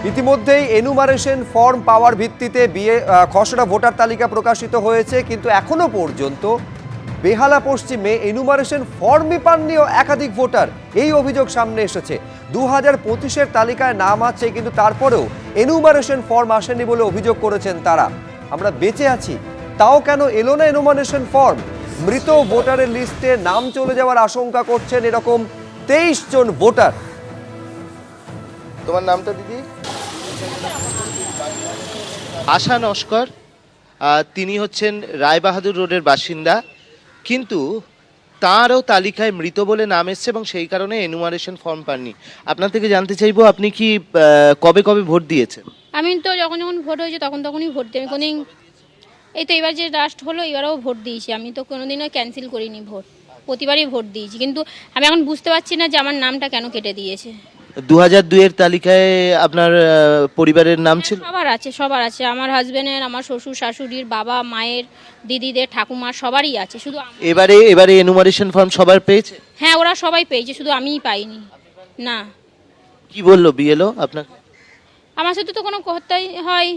ইতিমধ্যেই enumeration form পাওয়ার ভিত্তিতে খসড়া ভোটার তালিকা প্রকাশিত হয়েছে, কিন্তু এখনো পর্যন্ত বেহালা পশ্চিমে এনুমারেশন ফর্মই পাননি একাধিক ভোটার। এই অভিযোগ সামনে এসেছে। 2025-এর তালিকায় নাম আছে, কিন্তু তারপরেও এনুমারেশন ফর্ম আসেনি বলে অভিযোগ করেছেন তারা। আমরা বেঁচে আছি, তাও কেন এলো না এনুমারেশন ফর্ম? মৃত ভোটারের লিস্টে নাম চলে যাওয়ার আশঙ্কা করছেন এরকম 23 জন ভোটার। তোমার নামটা দিদি? আশা নস্কর, তিনি হচ্ছেন রায়বাহাদুর রোডের বাসিন্দা, কিন্তু তারও তালিকায় মৃত বলে নাম এসছে এবং সেই কারণে এনুমারেশন ফর্ম পাননি। আপনার থেকে জানতে চাইবো, আপনি কি কবে কবে ভোট দিয়েছেন? আমি তো যখন ভোট হয়েছে তখনই ভোট দিই। আমি কোনোদিন, এই তো এবার যে লাস্ট হলো এবারেও ভোট দিয়েছি। আমি তো কোনোদিনও ক্যান্সেল করিনি ভোট, প্রতিবারই ভোট দিয়েছি। কিন্তু আমি এখন বুঝতে পারছি না যে আমার নামটা কেন কেটে দিয়েছে। 2002-এর তালিকায় আপনার পরিবারের নাম ছিল? সবার আছে। আমার হাজবেন্ডের, আমার শ্বশুর শাশুড়ির, বাবা মায়ের, দিদিদের, ঠাকুমার সবারই আছে। শুধু এবারে এনুমারেশন ফর্ম সবার পেয়েছে? হ্যাঁ, ওরা সবাই পেয়েছে, শুধু আমিই পাইনি। না। কি বললো বিএলও আপনার? আমার সাথে তো কোনো কথাই হয়,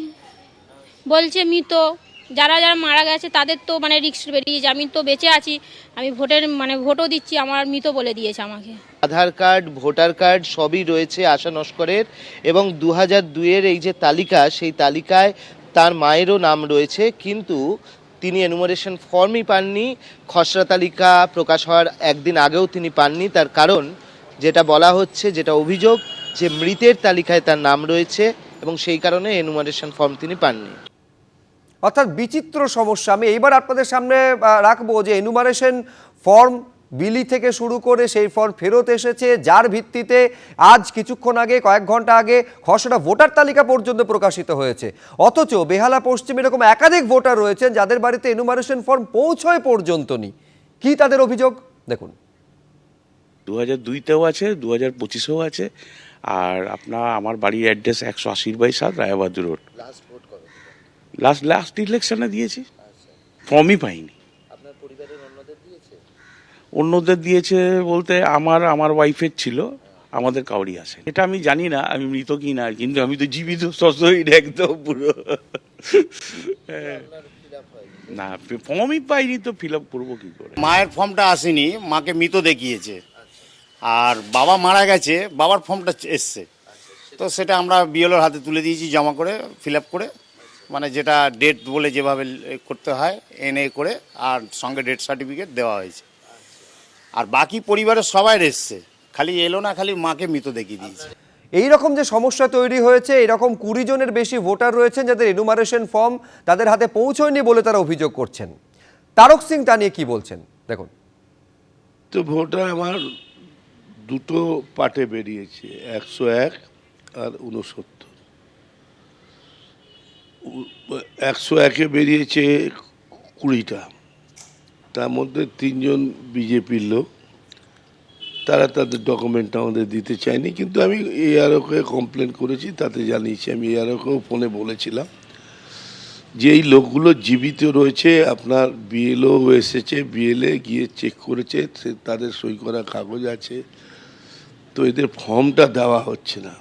বলছে মৃত, যারা যারা মারা গেছে তাদের তো রিস্ক বেরিয়েছে। আমি তো বেঁচে আছি, আমি ভোটও দিচ্ছি, আমার মৃত বলে দিয়েছে আমাকে। আধার কার্ড, ভোটার কার্ড সবই রয়েছে আশা নস্করের, এবং 2002-এর এই যে তালিকা, সেই তালিকায় তার মায়েরও নাম রয়েছে, কিন্তু তিনি এনুমারেশন ফর্মই পাননি। খসড়া তালিকা প্রকাশ হওয়ার একদিন আগেও তিনি পাননি। তার কারণ যেটা বলা হচ্ছে, যেটা অভিযোগ, যে মৃতের তালিকায় তার নাম রয়েছে এবং সেই কারণে এনুমারেশন ফর্ম তিনি পাননি। অর্থাৎ বিচিত্র সমস্যা। আমি এইবার আপনাদের সামনে রাখবো যে এনুমারেশন ফর্ম বিলি থেকে শুরু করে সেই ফর্ম ফেরত এসেছে, যার ভিত্তিতে আজ কিছুক্ষণ আগে, কয়েক ঘন্টা আগে খসড়া ভোটার তালিকা পর্যন্ত প্রকাশিত হয়েছে। অথচ বেহালা পশ্চিমে এরকম একাধিক ভোটার রয়েছেন যাদের বাড়িতে এনুমারেশন ফর্ম পৌঁছয় পর্যন্ত নি। কি তাদের অভিযোগ দেখুন। 2002-তেও আছে, 2025-এও আছে। আর আমার বাড়ির অ্যাড্রেস 180/7 রায়বাহাদুর রোড। লাস্ট ইলেকশনে দিয়েছি, ফর্মই পাইনি। অন্যদের দিয়েছে বলতে আমার ওয়াইফের ছিল, আমাদের কাউরি আছে। এটা আমি জানি না আমি মৃত কি না, কিন্তু আমি তো জীবিত সশরীর একদম পুরো। না, ফর্মই পাইনি তো ফিল আপ করবো কি করে? মায়ের ফর্মটা আসেনি, মাকে মৃত দেখিয়েছে। আর বাবা মারা গেছে, বাবার ফর্মটা এসছে। তো সেটা আমরা বিএলওর হাতে তুলে দিয়েছি, জমা করে ফিল আপ করে, যেটা ডেট বলে যেভাবে করতে হয় এনএ করে, আর সঙ্গে ডেথ সার্টিফিকেট দেওয়া হয়েছে। আর বাকি পরিবারের সবাই এসছে, খালি এলো না, খালি মাকে মৃত দেখিয়ে দিয়েছে। এইরকম যে সমস্যা তৈরি হয়েছে, এরকম 20 জনের বেশি ভোটার রয়েছেন যাদের এনুমারেশন ফর্ম তাদের হাতে পৌঁছয়নি বলে তারা অভিযোগ করছেন। তারক সিং তা নিয়ে কি বলছেন দেখুন। তো ভোটার আমার দুটো পার্টে বেরিয়েছে, 101 আর 69। 101-এ বেরিয়েছে 20টা, তার মধ্যে 3 জন বিজেপির লোক। তারা তাদের ডকুমেন্ট আমাদের দিতে চায়নি, কিন্তু আমি এআরওকে কমপ্লেন করেছি, তাতে জানিয়েছি। আমি এআরওকেও ফোনে বলেছিলাম যে এই লোকগুলো জীবিত রয়েছে, আপনার বিএলও এসেছে, বিএলএ গিয়ে চেক করেছে, তাদের সই করা কাগজ আছে, তো এদের ফর্মটা দেওয়া হচ্ছে না।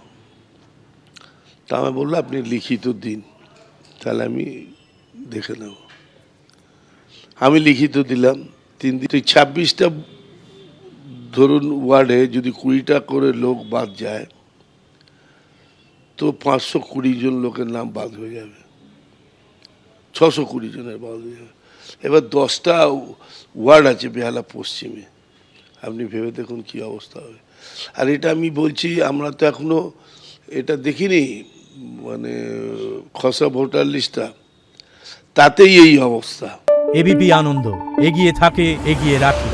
তা আমি বললাম আপনি লিখিত দিন, তাহলে আমি দেখে নেব। আমি লিখিত দিলাম 3 দিন। 26টা ধরুন ওয়ার্ডে যদি 20টা করে লোক বাদ যায়, তো 520 জন লোকের নাম বাদ হয়ে যাবে, 620 জনের বাদ হয়ে যাবে। এবার 10টা ওয়ার্ড আছে বেহালা পশ্চিমে, আপনি ভেবে দেখুন কি অবস্থা হবে। আর এটা আমি বলছি, আমরা তো এখনো এটা দেখিনি, খসড়া ভোটার লিস্টটা, তাতেই এই অবস্থা। এবিপি আনন্দ, এগিয়ে থাকে, এগিয়ে রাখে।